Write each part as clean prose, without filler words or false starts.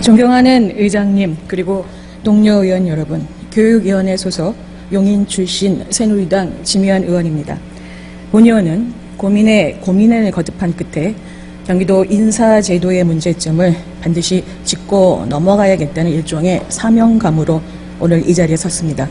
존경하는 의장님, 그리고 동료 의원 여러분, 교육위원회 소속 용인 출신 새누리당 지미환 의원입니다. 본 의원은 고민을 거듭한 끝에 경기도 인사제도의 문제점을 반드시 짚고 넘어가야겠다는 일종의 사명감으로 오늘 이 자리에 섰습니다.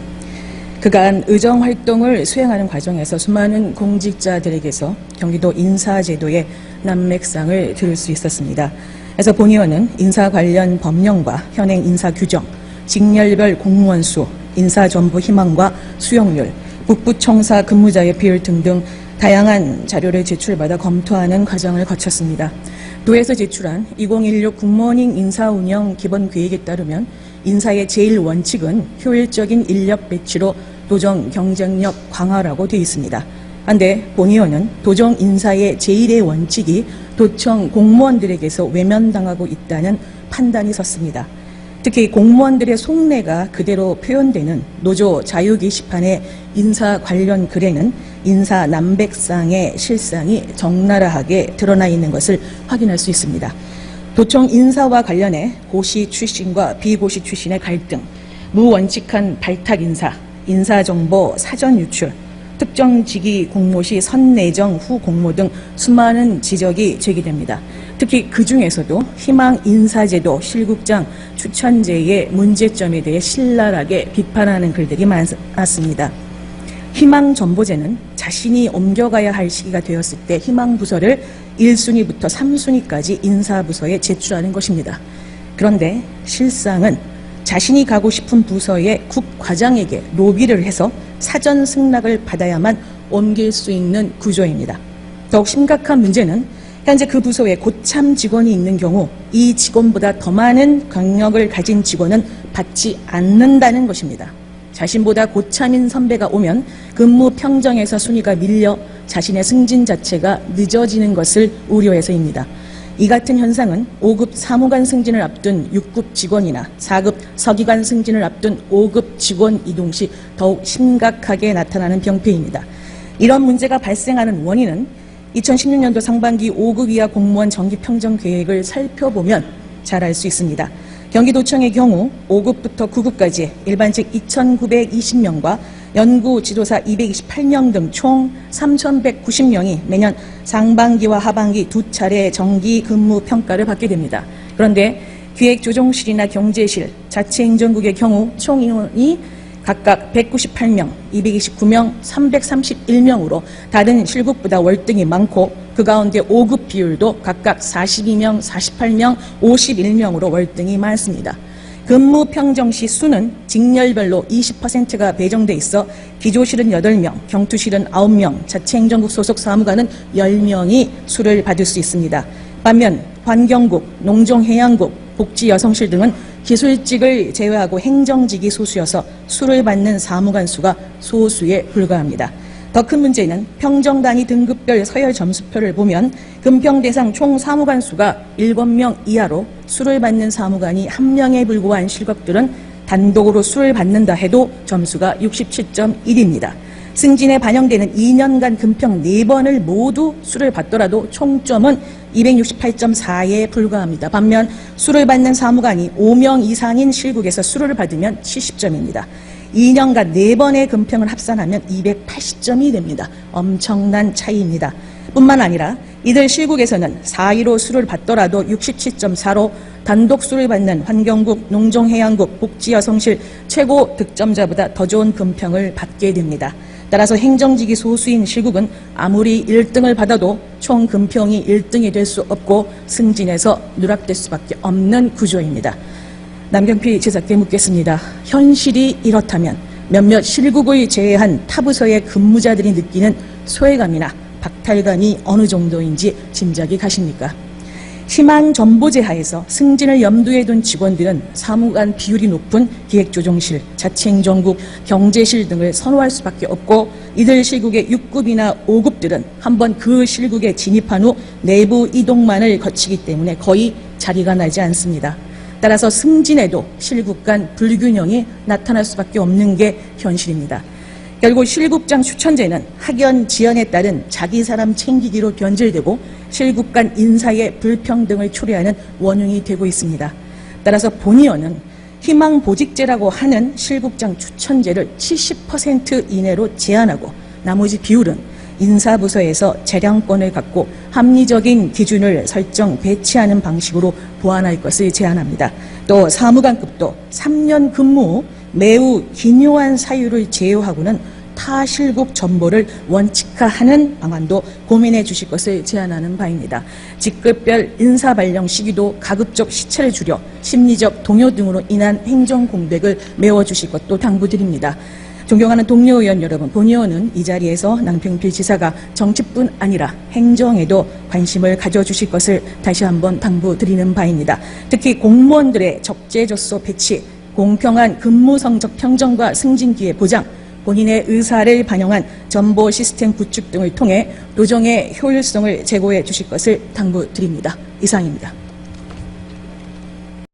그간 의정활동을 수행하는 과정에서 수많은 공직자들에게서 경기도 인사제도의 난맥상을 들을 수 있었습니다. 그래서 본 의원은 인사 관련 법령과 현행 인사 규정, 직렬별 공무원 수, 인사 전부 희망과 수용률, 북부청사 근무자의 비율 등등 다양한 자료를 제출받아 검토하는 과정을 거쳤습니다. 도에서 제출한 2016 굿모닝 인사운영 기본계획에 따르면 인사의 제1원칙은 효율적인 인력 배치로 도정 경쟁력 강화라고 되어 있습니다. 한데 본 의원은 도정 인사의 제1의 원칙이 도청 공무원들에게서 외면당하고 있다는 판단이 섰습니다. 특히 공무원들의 속내가 그대로 표현되는 노조 자유 게시판의 인사 관련 글에는 인사 난백상의 실상이 적나라하게 드러나 있는 것을 확인할 수 있습니다. 도청 인사와 관련해 고시 출신과 비고시 출신의 갈등, 무원칙한 발탁 인사, 인사정보 사전 유출, 특정 직위 공모 시 선내정 후 공모 등 수많은 지적이 제기됩니다. 특히 그중에서도 희망 인사제도 실국장 추천제의 문제점에 대해 신랄하게 비판하는 글들이 많았습니다. 희망 전보제는 자신이 옮겨가야 할 시기가 되었을 때 희망 부서를 1순위부터 3순위까지 인사부서에 제출하는 것입니다. 그런데 실상은 자신이 가고 싶은 부서의 국과장에게 로비를 해서 사전 승낙을 받아야만 옮길 수 있는 구조입니다. 더욱 심각한 문제는 현재 그 부서에 고참 직원이 있는 경우 이 직원보다 더 많은 경력을 가진 직원은 받지 않는다는 것입니다. 자신보다 고참인 선배가 오면 근무 평정에서 순위가 밀려 자신의 승진 자체가 늦어지는 것을 우려해서입니다. 이 같은 현상은 5급 사무관 승진을 앞둔 6급 직원이나 4급 서기관 승진을 앞둔 5급 직원 이동 시 더욱 심각하게 나타나는 병폐입니다. 이런 문제가 발생하는 원인은 2016년도 상반기 5급 이하 공무원 정기 평정 계획을 살펴보면 잘 알 수 있습니다. 경기도청의 경우 5급부터 9급까지 일반직 2,920명과 연구 지도사 228명 등 총 3,190명이 매년 상반기와 하반기 두 차례 정기 근무 평가를 받게 됩니다. 그런데 기획조정실이나 경제실, 자치행정국의 경우 총 인원이 각각 198명, 229명, 331명으로 다른 실국보다 월등히 많고 그 가운데 5급 비율도 각각 42명, 48명, 51명으로 월등히 많습니다. 근무 평정 시 수는 직렬별로 20%가 배정돼 있어 기조실은 8명, 경투실은 9명, 자치행정국 소속 사무관은 10명이 수를 받을 수 있습니다. 반면 환경국, 농정해양국, 복지여성실 등은 기술직을 제외하고 행정직이 소수여서 수를 받는 사무관 수가 소수에 불과합니다. 더 큰 문제는 평정 단위 등급별 서열 점수표를 보면 금평 대상 총 사무관 수가 7명 이하로 수를 받는 사무관이 1명에 불과한 실국들은 단독으로 수를 받는다 해도 점수가 67.1입니다. 승진에 반영되는 2년간 금평 4번을 모두 수를 받더라도 총점은 268.4에 불과합니다. 반면 수를 받는 사무관이 5명 이상인 실국에서 수를 받으면 70점입니다. 2년간 4번의 금평을 합산하면 280점이 됩니다. 엄청난 차이입니다. 뿐만 아니라 이들 실국에서는 4위로 수를 받더라도 67.4로 단독 수를 받는 환경국, 농정해양국, 복지여성실 최고 득점자보다 더 좋은 금평을 받게 됩니다. 따라서 행정직이 소수인 실국은 아무리 1등을 받아도 총 금평이 1등이 될 수 없고 승진에서 누락될 수밖에 없는 구조입니다. 남경필 지사께 묻겠습니다. 현실이 이렇다면 몇몇 실국을 제외한 타부서의 근무자들이 느끼는 소외감이나 박탈감이 어느 정도인지 짐작이 가십니까? 희망 전보제 하에서 승진을 염두에 둔 직원들은 사무관 비율이 높은 기획조정실, 자치행정국, 경제실 등을 선호할 수밖에 없고 이들 실국의 6급이나 5급들은 한번 그 실국에 진입한 후 내부 이동만을 거치기 때문에 거의 자리가 나지 않습니다. 따라서 승진에도 실국 간 불균형이 나타날 수밖에 없는 게 현실입니다. 결국 실국장 추천제는 학연, 지연에 따른 자기 사람 챙기기로 변질되고 실국 간 인사의 불평등을 초래하는 원흉이 되고 있습니다. 따라서 본의원은 희망보직제라고 하는 실국장 추천제를 70% 이내로 제한하고 나머지 비율은 인사부서에서 재량권을 갖고 합리적인 기준을 설정 배치하는 방식으로 보완할 것을 제안합니다. 또 사무관급도 3년 근무 후 매우 기묘한 사유를 제외하고는 타 실국 전보를 원칙화하는 방안도 고민해 주실 것을 제안하는 바입니다. 직급별 인사 발령 시기도 가급적 시차를 줄여 심리적 동요 등으로 인한 행정 공백을 메워주실 것도 당부드립니다. 존경하는 동료 의원 여러분, 본의원은 이 자리에서 남평필 지사가 정치뿐 아니라 행정에도 관심을 가져주실 것을 다시 한번 당부드리는 바입니다. 특히 공무원들의 적재적소 배치, 공평한 근무 성적 평정과 승진 기회 보장, 본인의 의사를 반영한 정보 시스템 구축 등을 통해 노정의 효율성을 제고해 주실 것을 당부드립니다. 이상입니다.